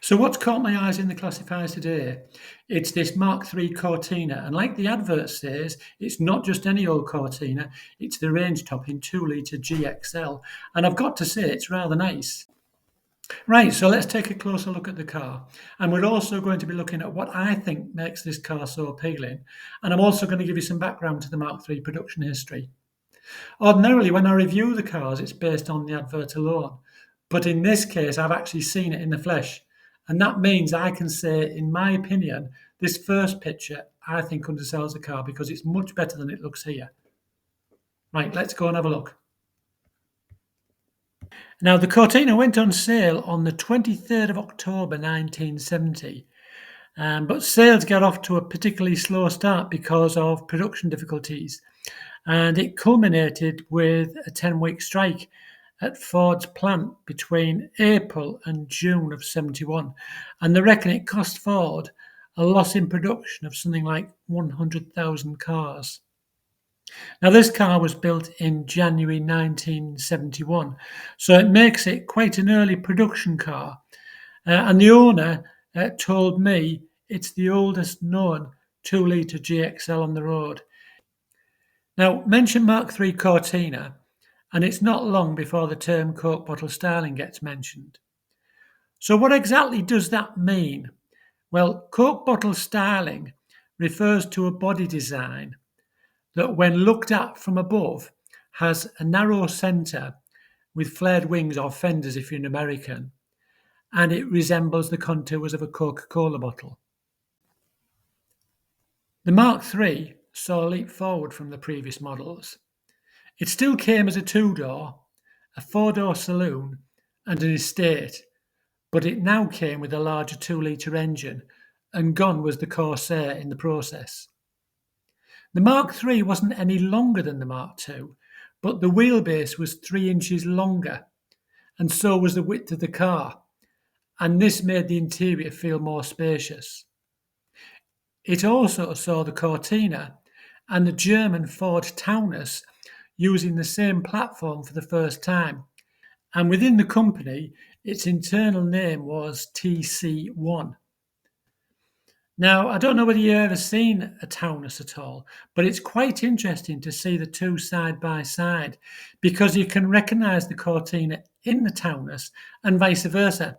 So what's caught my eyes in the classifiers today? It's this Mk3 Cortina, and like the advert says, it's not just any old Cortina, it's the range top in 2-litre GXL, and I've got to say it's rather nice. Right, so let's take a closer look at the car, and we're also going to be looking at what I think makes this car so appealing, and I'm also going to give you some background to the Mk3 production history. Ordinarily, when I review the cars, it's based on the advert alone. But in this case, I've actually seen it in the flesh. And that means I can say, in my opinion, this first picture, I think undersells the car because it's much better than it looks here. Right, let's go and have a look. Now, the Cortina went on sale on the 23rd of October 1970. But sales got off to a particularly slow start because of production difficulties. And it culminated with a 10-week strike at Ford's plant between April and June of 71. And they reckon it cost Ford a loss in production of something like 100,000 cars. Now, this car was built in January 1971, so it makes it quite an early production car. And the owner told me it's the oldest known 2-litre GXL on the road. Now, mention Mk3 Cortina, and it's not long before the term Coke bottle styling gets mentioned. So what exactly does that mean? Well, Coke bottle styling refers to a body design that, when looked at from above, has a narrow centre with flared wings or fenders if you're an American, and it resembles the contours of a Coca-Cola bottle. The Mark III saw a leap forward from the previous models. It still came as a 2-door, a 4-door saloon, and an estate, but it now came with a larger 2-litre engine, and gone was the Corsair in the process. The Mark III wasn't any longer than the Mark II, but the wheelbase was 3 inches longer, and so was the width of the car, and this made the interior feel more spacious. It also saw the Cortina and the German Ford Taunus using the same platform for the first time, and within the company, its internal name was TC1. Now, I don't know whether you've ever seen a Taunus at all, but it's quite interesting to see the two side by side because you can recognise the Cortina in the Taunus and vice versa.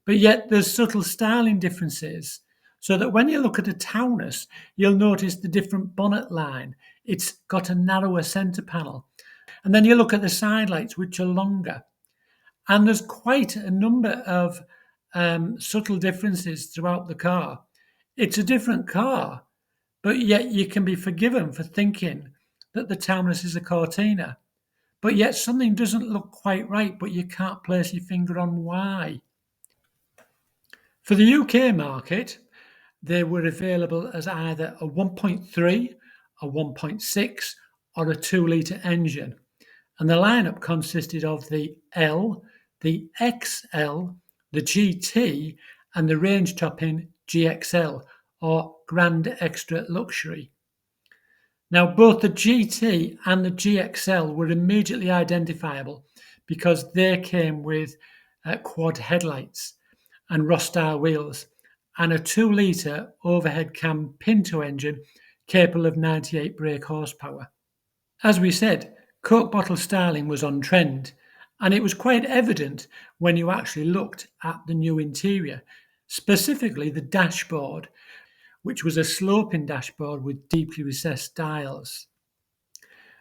But yet there's subtle styling differences, so that when you look at a Taunus, you'll notice the different bonnet line. It's got a narrower centre panel. And then you look at the side lights, which are longer. And there's quite a number of subtle differences throughout the car. It's a different car, but yet you can be forgiven for thinking that the Taunus is a Cortina. But yet something doesn't look quite right, but you can't place your finger on why. For the UK market, they were available as either a 1.3, a 1.6, or a 2-litre engine. And the lineup consisted of the L, the XL, the GT, and the range top in GXL, or Grand Extra Luxury. Now, both the GT and the GXL were immediately identifiable because they came with quad headlights and Ross-style wheels and a 2-litre overhead cam Pinto engine capable of 98 brake horsepower. As we said, Coke bottle styling was on trend, and it was quite evident when you actually looked at the new interior, specifically the dashboard, which was a sloping dashboard with deeply recessed dials.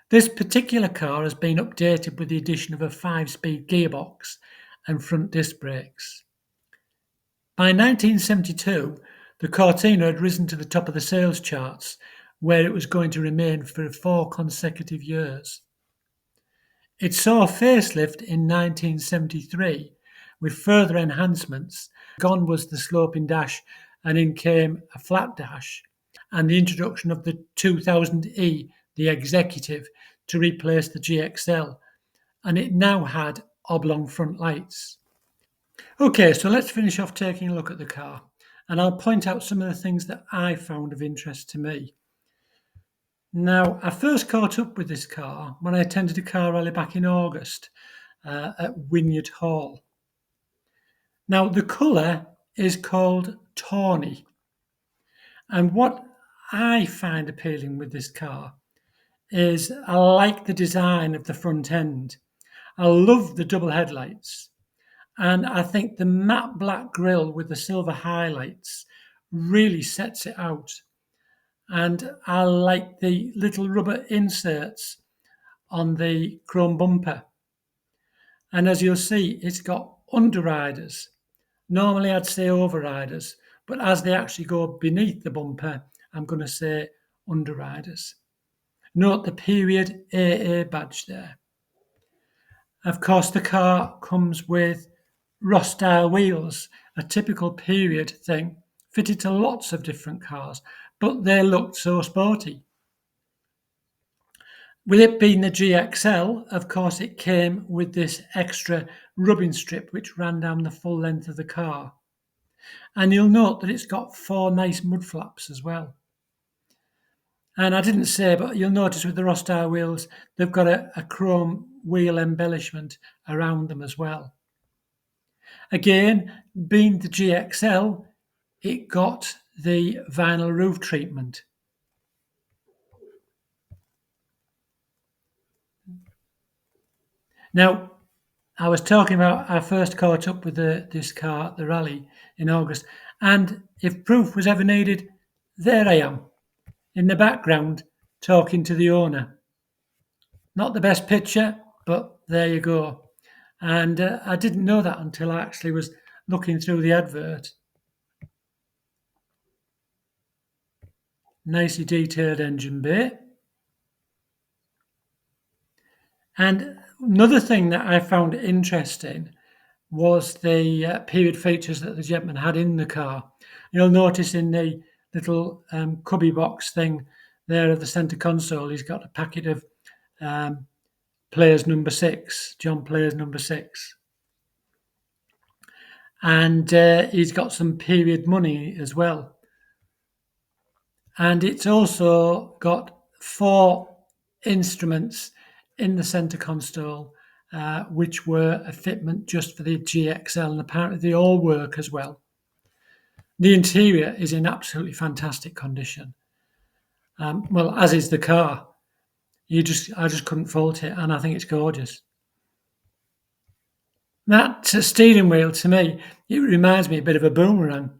This particular car has been updated with the addition of a 5-speed gearbox and front disc brakes. By 1972, the Cortina had risen to the top of the sales charts, where it was going to remain for 4 consecutive years. It saw a facelift in 1973 with further enhancements. Gone was the sloping dash, and in came a flat dash, and the introduction of the 2000E, the Executive, to replace the GXL, and it now had oblong front lights. Okay, so let's finish off taking a look at the car, and I'll point out some of the things that I found of interest to me. Now, I first caught up with this car when I attended a car rally back in August at Wynyard Hall. Now, the colour is called Tawny. And what I find appealing with this car is I like the design of the front end. I love the double headlights. And I think the matte black grille with the silver highlights really sets it out. And I like the little rubber inserts on the chrome bumper. And as you'll see, it's got underriders. Normally I'd say overriders, but as they actually go beneath the bumper, I'm going to say underriders. Note the period AA badge there. Of course, the car comes with Ross style wheels, a typical period thing, fitted to lots of different cars, but they looked so sporty. With it being the GXL, of course, it came with this extra rubbing strip which ran down the full length of the car. And you'll note that it's got 4 nice mud flaps as well. And I didn't say, but you'll notice with the Ross style wheels, they've got a chrome wheel embellishment around them as well. Again, being the GXL, it got the vinyl roof treatment. Now, I was talking about I first caught up with this car at the rally in August, and if proof was ever needed, there I am in the background talking to the owner. Not the best picture, but there you go. And I didn't know that until I actually was looking through the advert. Nicely detailed engine bay. And another thing that I found interesting was the period features that the gentleman had in the car. You'll notice in the little cubby box thing there of the centre console, he's got a packet of Players number 6, John Players number 6. And he's got some period money as well. And it's also got 4 instruments in the centre console, which were a fitment just for the GXL, and apparently they all work as well. The interior is in absolutely fantastic condition. Well, as is the car. I just couldn't fault it, and I think it's gorgeous. That steering wheel, to me, it reminds me a bit of a boomerang.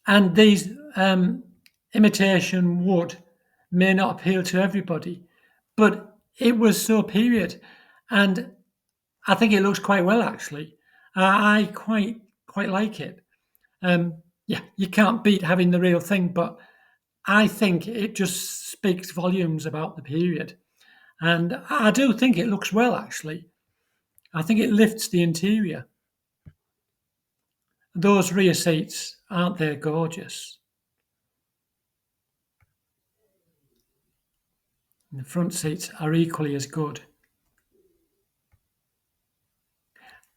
And these imitation wood may not appeal to everybody, but it was so period, and I think it looks quite well actually. I quite like it. Yeah, you can't beat having the real thing, but I think it just speaks volumes about the period, and I do think it looks well actually. I think it lifts the interior. Those rear seats, aren't they gorgeous? And the front seats are equally as good.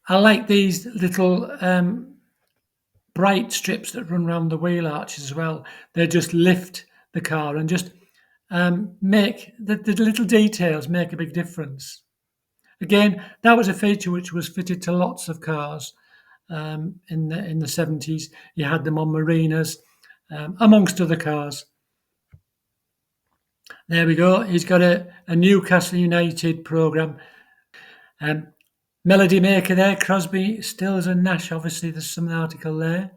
I like these little bright strips that run around the wheel arches as well. They just lift the car and just make the little details make a big difference. Again, that was a feature which was fitted to lots of cars in the 70s. You had them on marinas, amongst other cars. There we go. He's got a Newcastle United programme. Melody maker there, Crosby, Stills and Nash. Obviously, there's some article there.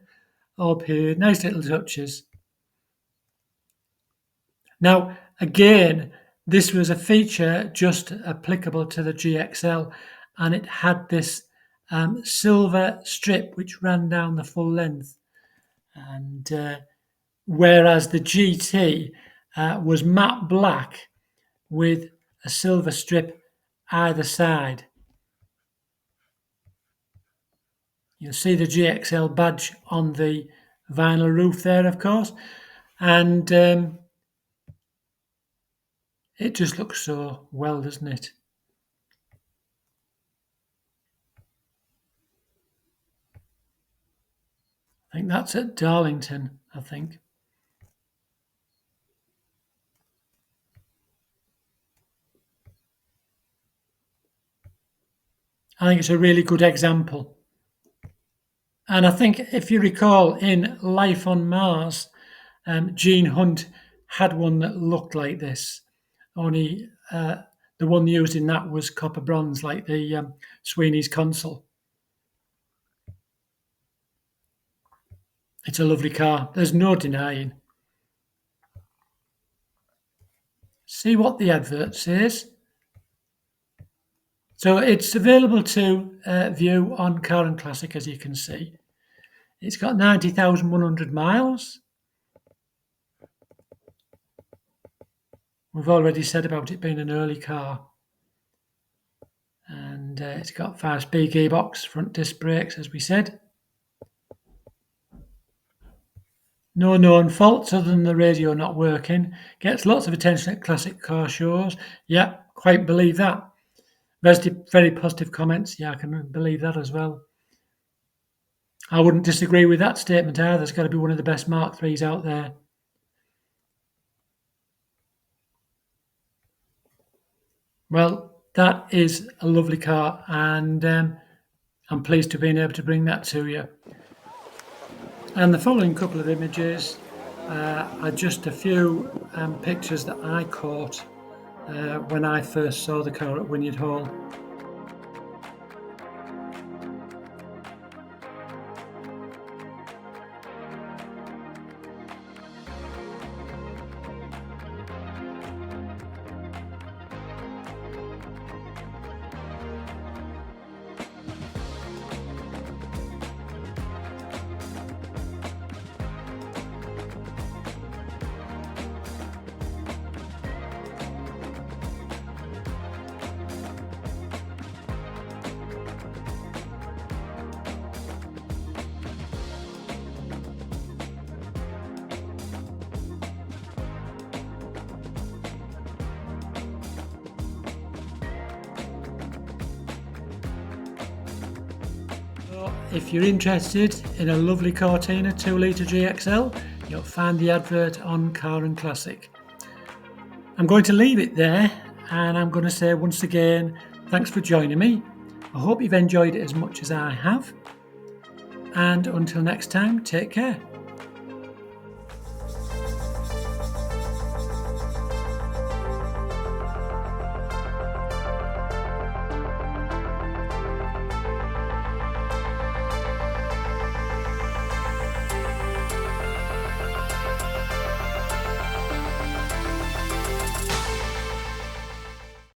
All period. Nice little touches. Now, again, this was a feature just applicable to the GXL, and it had this silver strip which ran down the full length. And whereas the GT was matte black with a silver strip either side. You'll see the GXL badge on the vinyl roof there, of course, and it just looks so well, doesn't it? I think that's at Darlington, I think. I think it's a really good example. And I think if you recall in Life on Mars, Gene Hunt had one that looked like this, only the one used in that was copper bronze, like the Sweeney's console. It's a lovely car. There's no denying. See what the advert says. So it's available to view on Car and Classic, as you can see. It's got 90,100 miles. We've already said about it being an early car. And it's got 5-speed gearbox, front disc brakes, as we said. No known faults other than the radio not working. Gets lots of attention at classic car shows. Yeah, quite believe that. Very positive comments. Yeah, I can believe that as well. I wouldn't disagree with that statement either. It's got to be one of the best Mark IIIs out there. Well, that is a lovely car, and I'm pleased to have been able to bring that to you. And the following couple of images are just a few pictures that I caught when I first saw the car at Wynyard Hall. If you're interested in a lovely Cortina 2-litre GXL, you'll find the advert on Car and Classic. I'm going to leave it there, and I'm going to say once again, thanks for joining me. I hope you've enjoyed it as much as I have. And until next time, take care.